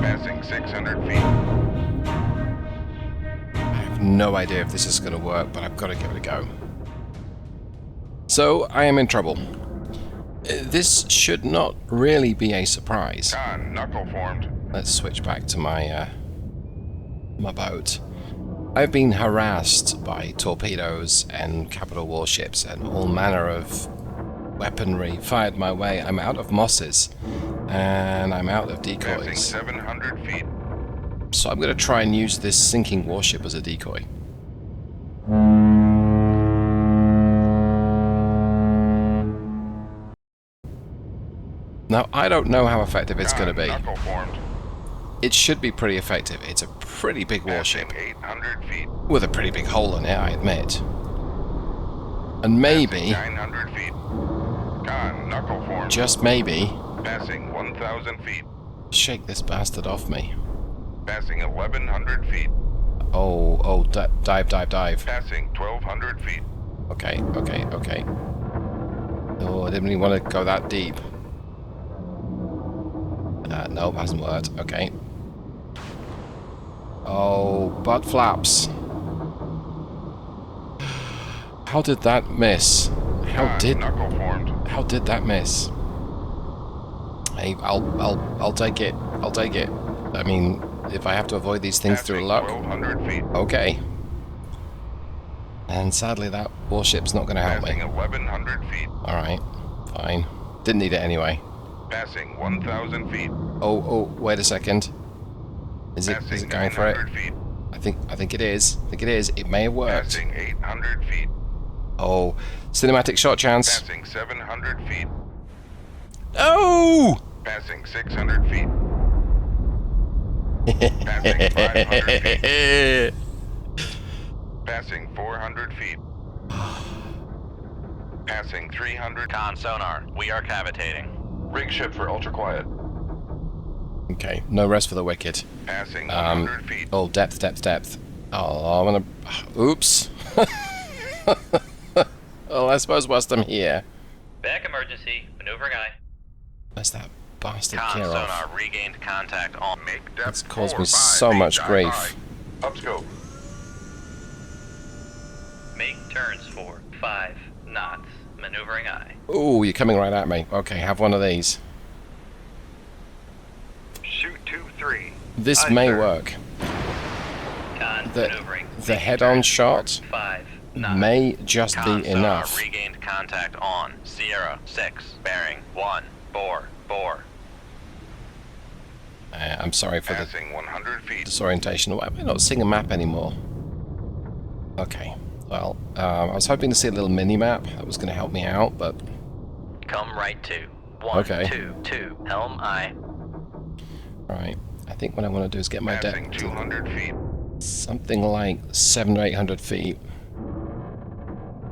Passing 600 feet. I have no idea if this is going to work, but I've got to give it a go. So, I am in trouble. This should not really be a surprise. Con, knuckle formed. Let's switch back to my my boat. I've been harassed by torpedoes and capital warships and all manner of weaponry fired my way. I'm out of mosses and I'm out of Passing decoys. 700 feet. So I'm going to try and use this sinking warship as a decoy. Now, I don't know how effective it's going to be. Knuckle formed. It should be pretty effective. It's a pretty big warship Passing 800 feet. with a pretty big hole in it, I admit. And maybe, 900 feet. Con, knuckle formed. just maybe, Passing 1,000 feet. shake this bastard off me. Passing 1,100 feet. Oh, dive, dive, dive. Passing 1,200 feet. Okay. Oh, I didn't really want to go that deep. No, hasn't worked. Okay. Oh, butt flaps. How did that miss? Con, knuckle formed. How did that miss? Hey, I'll take it. I'll take it. I mean, if I have to avoid these things through Passing luck, 1,200 feet. okay. And sadly, that warship's not going to help Passing me. 1,100 feet. All right, fine. Didn't need it anyway. Passing 1,000 feet. Oh, wait a second. Is it Passing going for it? 900 feet. I think it is. I think it is. It may have worked. Passing 800 feet. Oh, cinematic shot chance. Passing 700 feet. Oh! Passing 600 feet. Passing 500 feet. Passing 400 feet. Passing 300. Con sonar, we are cavitating. Rig ship for ultra quiet. Okay, no rest for the wicked. Passing 100 feet. Oh, depth. Oh, I'm gonna... Oops. Oh, I suppose whilst I'm here. Back emergency, maneuvering eye. Where's that bastard Con Kirov? sonar regained contact on. Make depth. That's caused 4, me 5, so 8, much dive grief. high. Upscope. Make turns for 5 knots, maneuvering eye. Ooh, you're coming right at me. Okay, have one of these. Shoot 2-3. This Aye, may sir. work. Con The- maneuvering. the Making head-on turns shot for 5 knots. May just Con be sonar enough. regained contact on Sierra 6, bearing 144. I'm sorry for the Passing 100 feet. disorientation. Why am I not seeing a map anymore? Okay, well, I was hoping to see a little mini-map. That was going to help me out, but... Come right to 1, Okay. 2, 2, helm eye. Right, I think what I want to do is get my Passing depth 200 feet. something like 700 or 800 feet.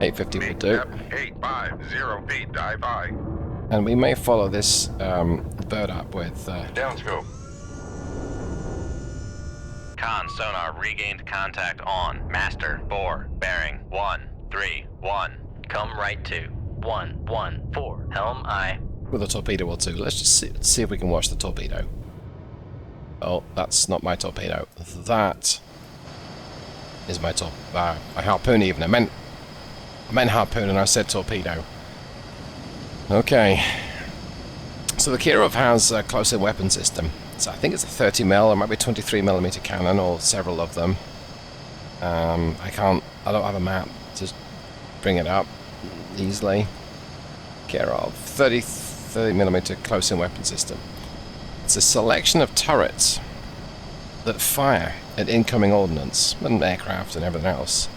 850 will Make do. depth 850 feet. Dive high. And we may follow this bird up with... Downscope. Con sonar regained contact on Master 4, bearing 131. Come right to 114, helm eye. with a torpedo or two. Let's just see if we can watch the torpedo. Oh, that's not my torpedo. That is my my harpoon even. I meant harpoon and I said torpedo. Okay. So the Kirov has a close-in weapon system. So I think it's a 30mm, or it might be 23mm cannon, or several of them. I don't have a map to bring it up easily. Kirov, 30mm close-in weapon system. It's a selection of turrets that fire at incoming ordnance, and aircraft and everything else.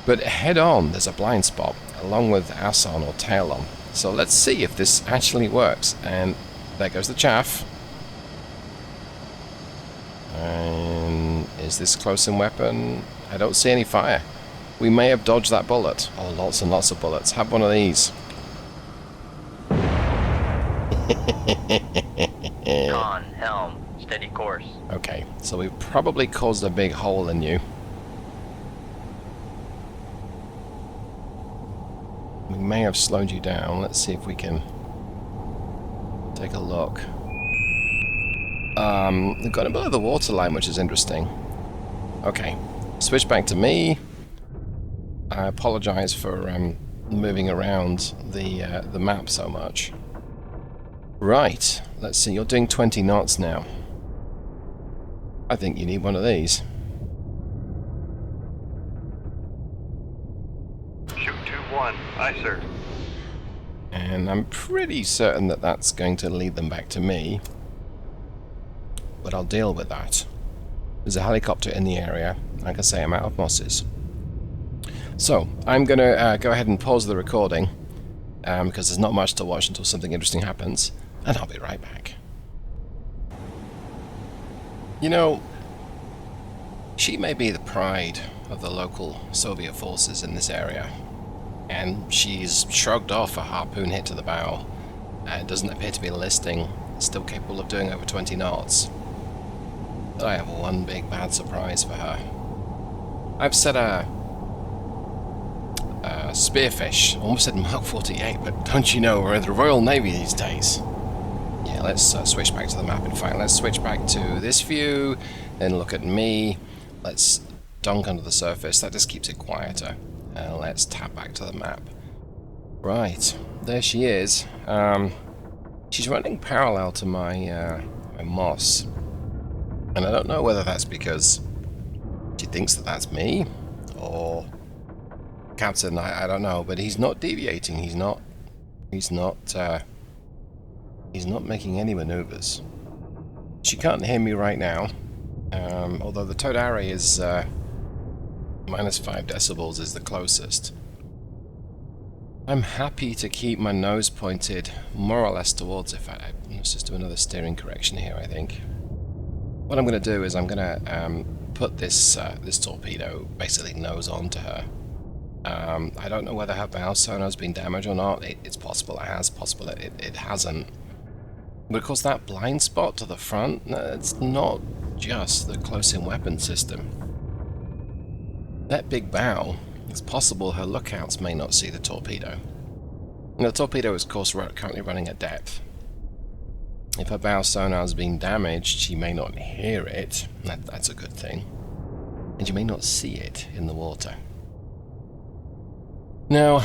But head-on, there's a blind spot, along with ass-on or tail-on. So let's see if this actually works. And there goes the chaff. And is this close-in weapon? I don't see any fire. We may have dodged that bullet. Oh, lots and lots of bullets. Have one of these. Con, helm, steady course. Okay, so we've probably caused a big hole in you. We may have slowed you down. Let's see if we can Take a look. They've got it below the waterline, which is interesting. Okay, switch back to me. I apologize for moving around the map so much. Right, let's see, you're doing 20 knots now. I think you need one of these. Shoot 2-1. Aye, sir. And I'm pretty certain that that's going to lead them back to me. But I'll deal with that. There's a helicopter in the area. Like I say, I'm out of mosses. So, I'm going to go ahead and pause the recording, because there's not much to watch until something interesting happens, and I'll be right back. You know, she may be the pride of the local Soviet forces in this area, and she's shrugged off a harpoon hit to the bow. It doesn't appear to be listing, still capable of doing over 20 knots. But I have one big bad surprise for her. I've set a spearfish, almost said Mark 48, but don't you know we're in the Royal Navy these days? Yeah, let's switch back to the map. In fact, let's switch back to this view, then look at me. Let's dunk under the surface, that just keeps it quieter. Let's tap back to the map. Right, there she is. She's running parallel to my moss. And I don't know whether that's because she thinks that that's me, or Captain, I don't know, but he's not deviating, he's not making any maneuvers. She can't hear me right now, although the towed array is minus 5 decibels is the closest. I'm happy to keep my nose pointed more or less towards it. Let's just do another steering correction here, I think. What I'm going to do is I'm going to put this torpedo basically nose on to her. I don't know whether her bow sonar's been damaged or not. It's possible it has, possible it hasn't. But of course that blind spot to the front, it's not just the close-in weapon system. That big bow, it's possible her lookouts may not see the torpedo. And the torpedo is of course currently running at depth. If her bow sonar has been damaged, she may not hear it, that's a good thing. And you may not see it in the water. Now,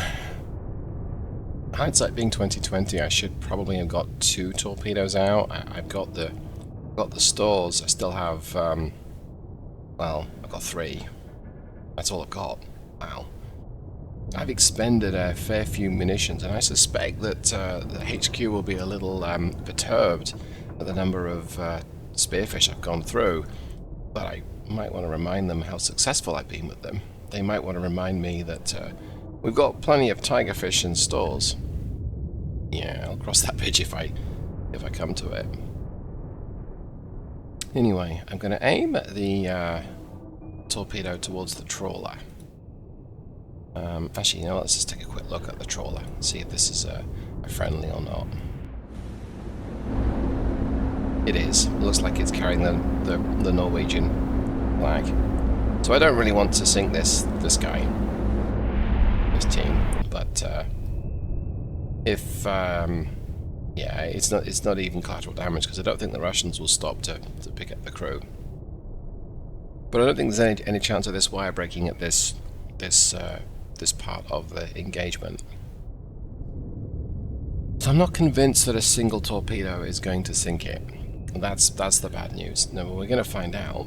hindsight being 2020, I should probably have got 2 torpedoes out. I've got the stores. I still have, well, I've got 3. That's all I've got. Wow. I've expended a fair few munitions, and I suspect that the HQ will be a little perturbed at the number of spearfish I've gone through. But I might want to remind them how successful I've been with them. They might want to remind me that we've got plenty of tigerfish in stores. Yeah, I'll cross that bridge if I come to it. Anyway, I'm going to aim at the torpedo towards the trawler. Actually, you know, let's just take a quick look at the trawler, see if this is a friendly or not. It is. It looks like it's carrying the Norwegian flag. So I don't really want to sink this guy, this team, but if yeah, it's not even collateral damage, because I don't think the Russians will stop to pick up the crew. But I don't think there's any chance of this wire breaking at this part of the engagement. So I'm not convinced that a single torpedo is going to sink it. That's the bad news. No, we're going to find out.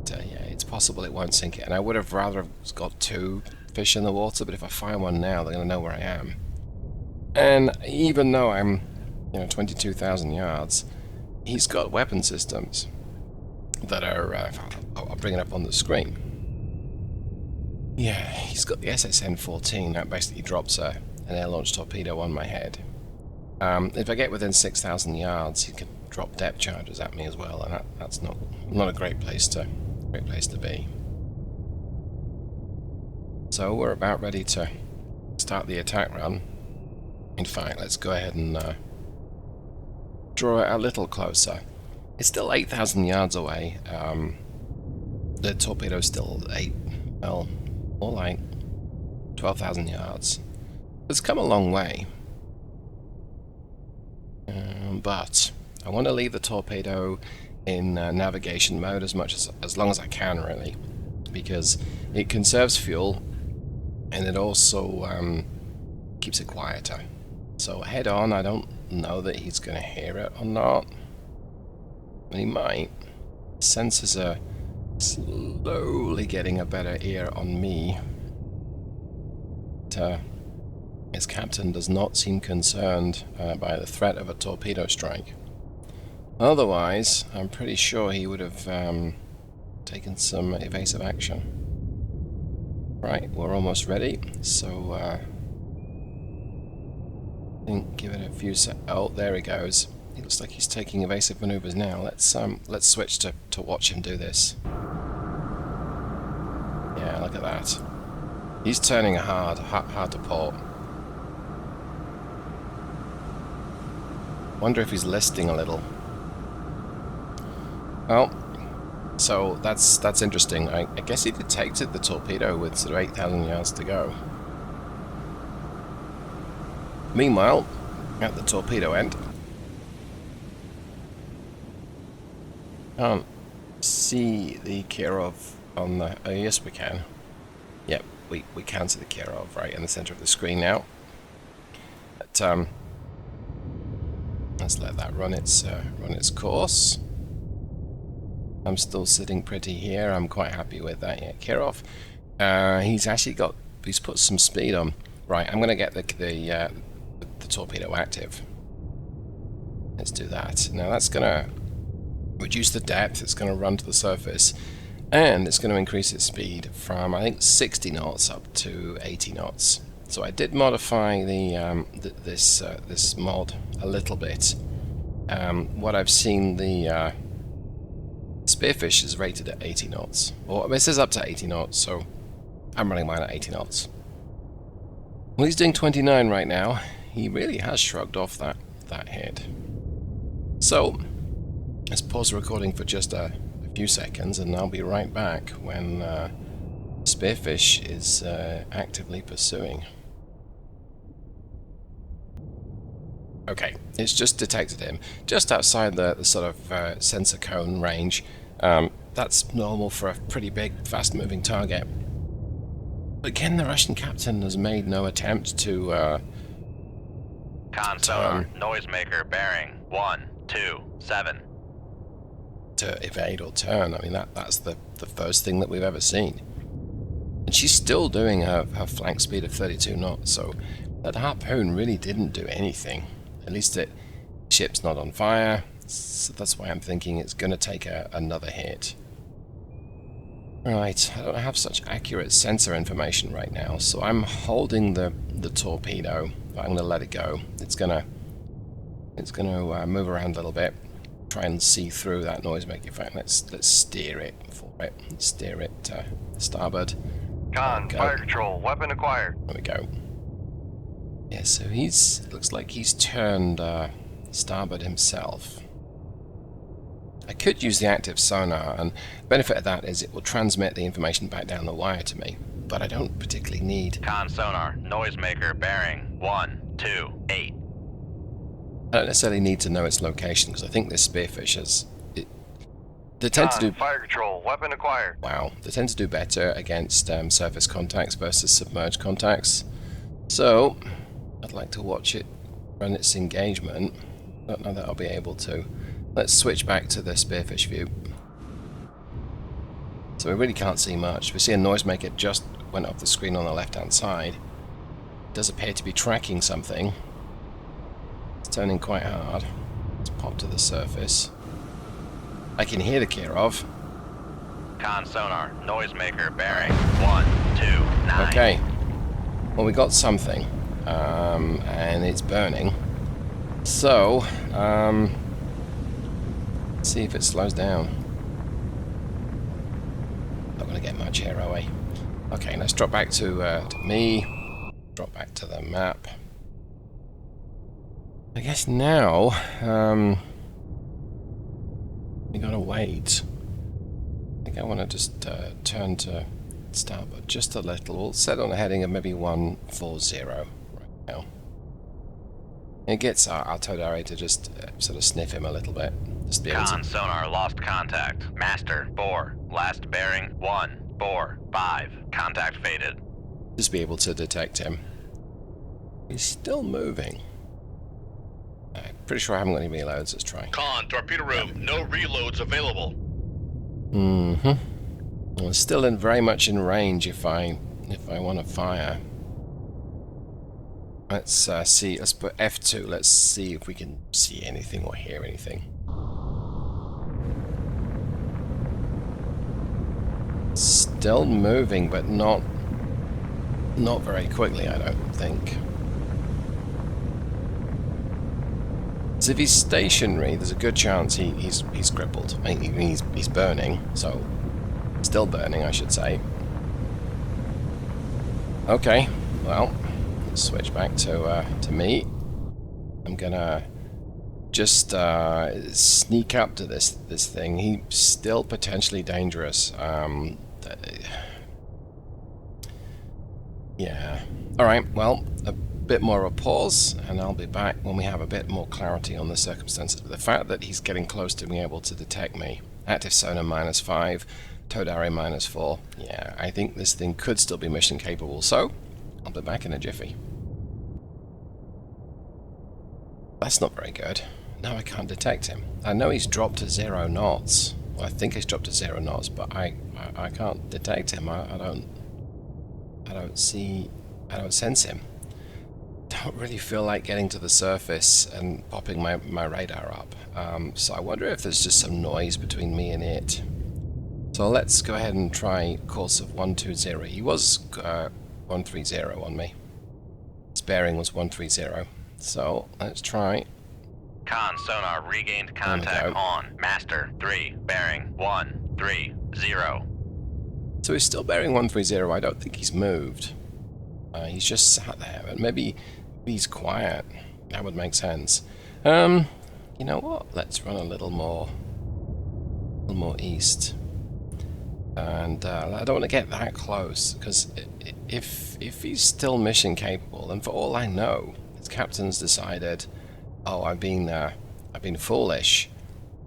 Yeah, it's possible it won't sink it, and I would have rather have got 2 fish in the water, but if I fire one now, they're going to know where I am. And even though I'm, 22,000 yards, he's got weapon systems that are, I'll bring it up on the screen. Yeah, he's got the SSN-14, that basically drops an air-launched torpedo on my head. If I get within 6,000 yards, he can drop depth charges at me as well, and that's not a great place to be. So we're about ready to start the attack run. In fact, let's go ahead and draw it a little closer. It's still 8,000 yards away. The torpedo's still more like 12,000 yards. It's come a long way. but I want to leave the torpedo in navigation mode as long as I can, really, because it conserves fuel and it also keeps it quieter. So head on, I don't know that he's going to hear it or not, but he might. Sensors are slowly getting a better ear on me. His captain does not seem concerned by the threat of a torpedo strike. Otherwise, I'm pretty sure he would have taken some evasive action. Right, we're almost ready, so I think give it a few oh, there he goes. He looks like he's taking evasive maneuvers now. Let's switch to watch him do this. Yeah, look at that. He's turning hard to port. Wonder if he's listing a little. Well, so that's interesting. I guess he detected the torpedo with sort of 8,000 yards to go. Meanwhile, at the torpedo end, can't see the Kirov on the... Oh, yes, we can. Yep, we can see the Kirov right in the center of the screen now. But let's let that run its course. I'm still sitting pretty here. I'm quite happy with that. Yeah, Kirov. He's put some speed on. Right, I'm gonna get the torpedo active. Let's do that. Now that's gonna reduce the depth. It's gonna run to the surface, and it's gonna increase its speed from, I think, 60 knots up to 80 knots. So I did modify this mod a little bit. What I've seen, the Spearfish is rated at 80 knots. Or it says up to 80 knots, so I'm running mine at 80 knots. Well, he's doing 29 right now. He really has shrugged off that hit. So let's pause the recording for just a few seconds, and I'll be right back when Spearfish is actively pursuing. Okay, it's just detected him just outside the sort of sensor cone range. That's normal for a pretty big, fast-moving target. But again, the Russian captain has made no attempt to sonar, noisemaker, bearing 127. To evade or turn. I mean, that's the first thing that we've ever seen. And she's still doing her flank speed of 32 knots, so that harpoon really didn't do anything. At least ship's not on fire, so that's why I'm thinking it's going to take another hit. Right, I don't have such accurate sensor information right now, so I'm holding the torpedo, but I'm going to let it go. It's going to move around a little bit, try and see through that noisemaker. In fact, let's steer it for it. Steer it starboard. Con, fire control, weapon acquired. There we go. Yeah, so looks like he's turned starboard himself. I could use the active sonar, and the benefit of that is it will transmit the information back down the wire to me, but I don't particularly need... Con sonar, noisemaker, bearing 128. I don't necessarily need to know its location, because I think this Spearfish has... They tend to do... Fire control, weapon acquired. Wow, they tend to do better against surface contacts versus submerged contacts. So, I'd like to watch it run its engagement. Don't know that I'll be able to. Let's switch back to the Spearfish view. So we really can't see much. We see a noisemaker just went up the screen on the left-hand side. It does appear to be tracking something. It's turning quite hard. Let's pop to the surface. I can hear the Kirov. Con sonar, noisemaker, bearing 129. Okay. Well, we got something, and it's burning. So, let's see if it slows down. Not going to get much here, are we? Okay, let's drop back to me. Drop back to the map. I guess now, we gotta wait. I think I want to just turn to starboard just a little. We'll set on a heading of maybe 140 right now. It gets our artillery to just sort of sniff him a little bit. Just be able Con to... sonar lost contact. Master 4. Last bearing 145. Contact faded. Just be able to detect him. He's still moving. I'm pretty sure I haven't got any reloads. Let's try. Con, torpedo room, no reloads available. Well, it's still very much in range if I want to fire. Let's see. Let's put F2. Let's see if we can see anything or hear anything. Still moving, but not very quickly, I don't think. So if he's stationary, there's a good chance he's crippled. I mean, he's burning, so still burning, I should say. Okay, well, let's switch back to me. I'm gonna just sneak up to this thing. He's still potentially dangerous. Yeah. All right. Well, a bit more of a pause, and I'll be back when we have a bit more clarity on the circumstances. But the fact that he's getting close to being able to detect me, active sonar -5, towed array -4. Yeah, I think this thing could still be mission capable. So, I'll be back in a jiffy. That's not very good. Now I can't detect him. I know he's dropped to 0 knots. Well, I think he's dropped to 0 knots, but I can't detect him. I don't sense him. Don't really feel like getting to the surface and popping my radar up. So I wonder if there's just some noise between me and it. So let's go ahead and try course of 120. He was 130 on me. His bearing was 130. So let's try. Con sonar regained contact on. Master 3. Bearing 130. So he's still bearing 130. I don't think he's moved. He's just sat there, but maybe he's quiet. That would make sense. You know what? Let's run a little more east. And I don't want to get that close, because if he's still mission capable, then for all I know, his captain's decided, oh, I've been foolish,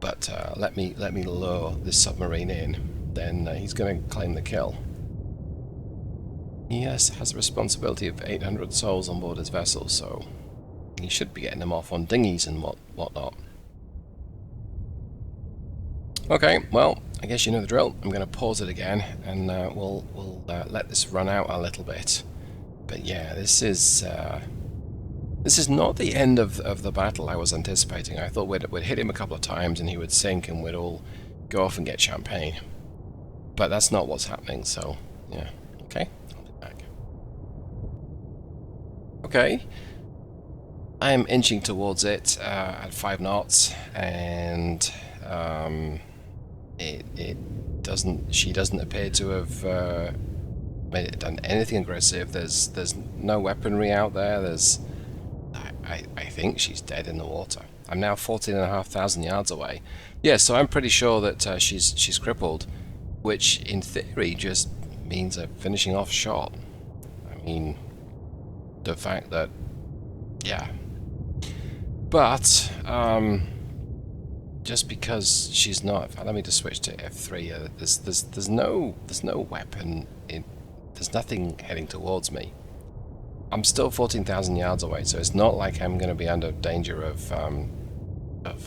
but let me lure this submarine in. Then he's going to claim the kill. He has the responsibility of 800 souls on board his vessel, so he should be getting them off on dinghies and whatnot. Okay, well, I guess you know the drill. I'm going to pause it again, and we'll let this run out a little bit. But yeah, this is not the end of the battle I was anticipating. I thought we'd hit him a couple of times and he would sink and we'd all go off and get champagne. But that's not what's happening, so yeah. Okay, I'll be back. Okay. I am inching towards it at 5 knots, and she doesn't appear to have done anything aggressive. There's no weaponry out there. I think she's dead in the water. I'm now 14,500 yards away. Yeah, so I'm pretty sure that she's crippled, which in theory just means a finishing off shot. I mean, the fact that, yeah. But just because she's not, let me just switch to F3. There's no weapon. There's nothing heading towards me. I'm still 14,000 yards away, so it's not like I'm going to be under danger of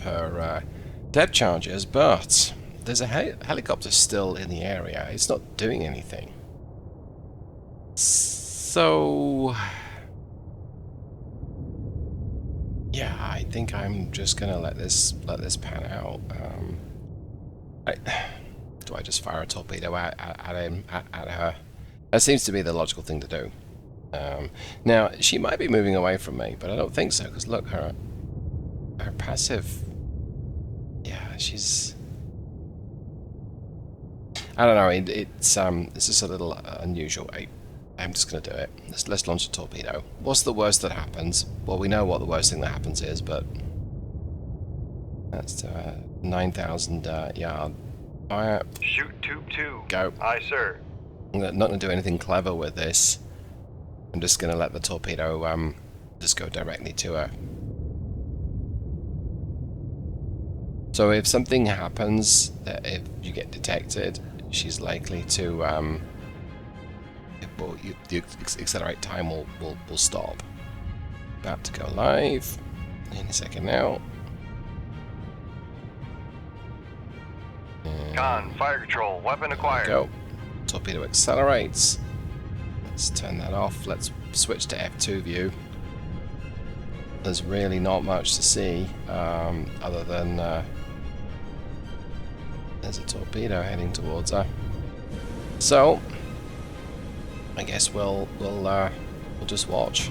her depth charges. But there's a helicopter still in the area. It's not doing anything. So yeah, I think I'm just gonna let this pan out. Do I just fire a torpedo at her? That seems to be the logical thing to do. Now she might be moving away from me, but I don't think so, because look, her passive. Yeah, she's. I don't know. It's just a little unusual. I'm just going to do it. Let's launch a torpedo. What's the worst that happens? Well, we know what the worst thing that happens is, but that's 9,000 yard fire. Shoot tube 2. Go. Aye, sir. I'm not going to do anything clever with this. I'm just going to let the torpedo just go directly to her. So if something happens, that if you get detected, she's likely to the accelerate time will stop. About to go live in a second now. Con, fire control, weapon acquired. Go. Torpedo accelerates. Let's turn that off. Let's switch to F2 view. There's really not much to see other than there's a torpedo heading towards her. So I guess we'll just watch.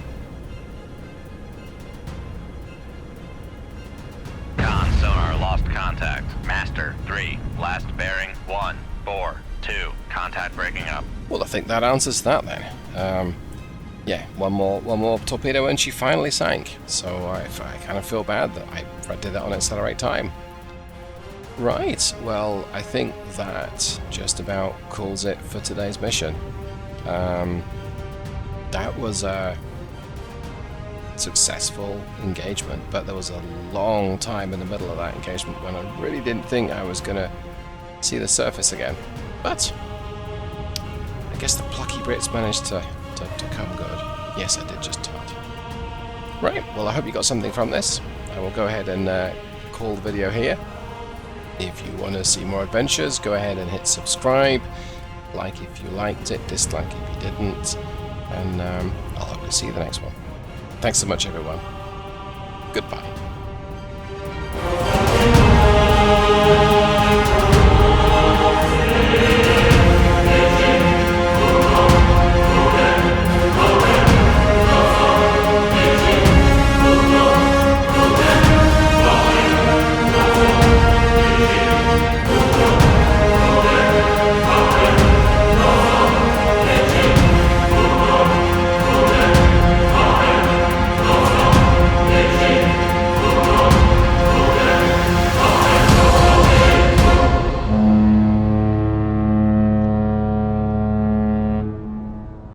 Con, sonar lost contact. Master 3, last bearing 142. Contact breaking up. Well, I think that answers that then. Yeah, one more torpedo and she finally sank. So I kind of feel bad that I did that on accelerate time. Right, well, I think that just about calls it for today's mission. That was a successful engagement, but there was a long time in the middle of that engagement when I really didn't think I was going to see the surface again. But I guess the plucky Brits managed to come good. Yes, I did just taunt. Right, well, I hope you got something from this. I will go ahead and call the video here. If you want to see more adventures, go ahead and hit subscribe. Like if you liked it, dislike if you didn't. And I'll hope to see you the next one. Thanks so much, everyone. Goodbye.